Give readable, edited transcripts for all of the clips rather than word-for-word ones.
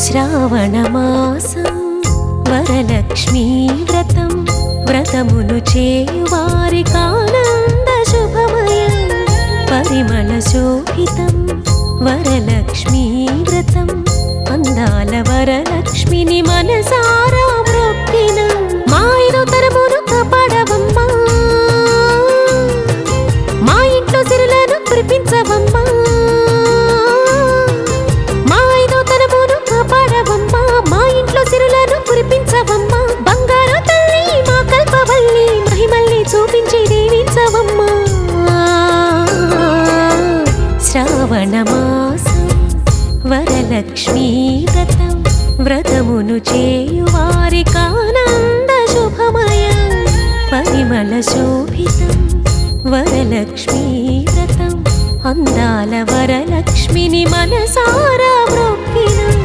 శ్రావణమాసం వరలక్ష్మీ వ్రతం వ్రతమును చేయువారికానంద శుభమయం పరిమళ శోభితం వరలక్ష్మీ వ్రతం అందాల వరలక్ష్మిని మనసారా మ్రొక్కిన మా ఐదో తరమును కాపాడవమ్మా, మా ఇంట్లో సిరులను కురిపించవమ్మా, మా ఐదో తరమును కాపాడవమ్మా, మా ఇంట్లో సిరులను కురిపించవమ్మా, బంగారు తల్లి మా కల్పవల్లి మహిమల్ని చూపించి దీవించవమ్మా. శ్రావణమాసం వరలక్ష్మీ వ్రతం వ్రతమును చేయువారికానంద శుభమయం పరిమళ శోభితం వరలక్ష్మీ వ్రతం అందాల వరలక్ష్మిని మనసారా మ్రొక్కినం.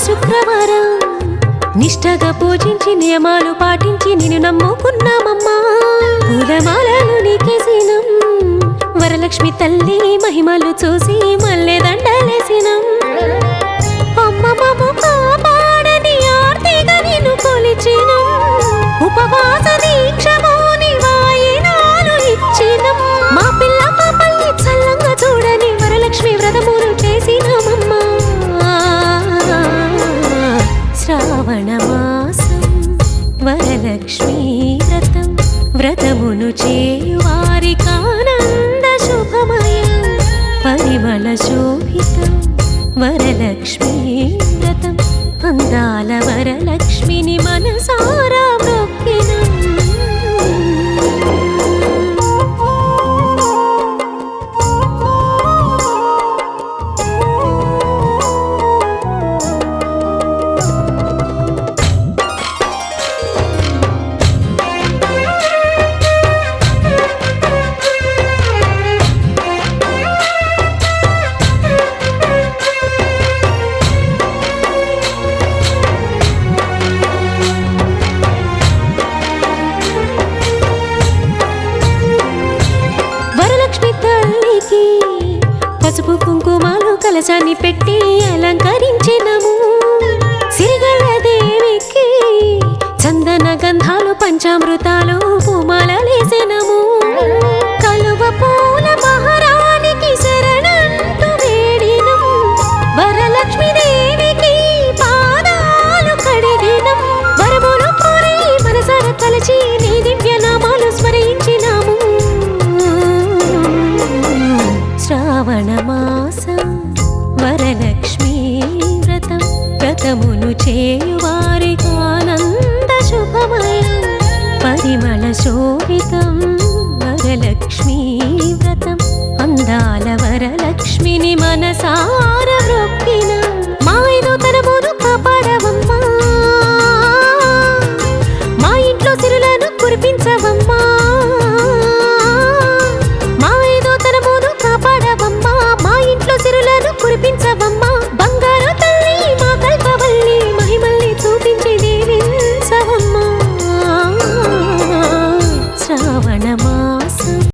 శుక్రవారం నిష్టగా పూజించి నియమాలు పాటించి నిన్ను నమ్ముకున్నామమ్మా, పూలమాలలు నీకేసినం వరలక్ష్మి తల్లి మహిమలు చూసి మల్లె దండలేసినం. అమ్మమ్మము కాపాడని ఆర్తిగా నిన్ను కొలిచినం, ఉపవాస దీక్షమోని వాయినాలు ఇచ్చినం, మా పిల్ల పాపల్ని చల్లంగా చూడని వరలక్ష్మి వ్రతమును చేసినమమ్మా. శ్రావణమాసం వరలక్ష్మీ వ్రతం వ్రతమును చేయువారికానంద శుభమయం పరిమళ శోభితం వరలక్ష్మీ వ్రతం అందాల వరలక్ష్మిని మనసారా మ్రొక్కినం. పసుపు కుంకుమాలు కలశాన్ని పెట్టి అలంకరించినము, సిరిగల్ల దేవికి చందన గంధాలు పంచామృతాలు పూమాలలేసినము, కలువ పూల మహారానికి శరణంటూ వేడినం, వరలక్ష్మి దేవికి పాదాలు కడిగినం, వరములు కోరి మనసార తలచి నీ దివ్య నామాలు స్మరించినాము. శ్రావణమాసం వరలక్ష్మీ వ్రతం వ్రతమును చేయువారికానంద శుభమయం పరిమళ శోభితం వరలక్ష్మీ వ్రతం అందాల వరలక్ష్మిని మనసార మ్రొక్కినం.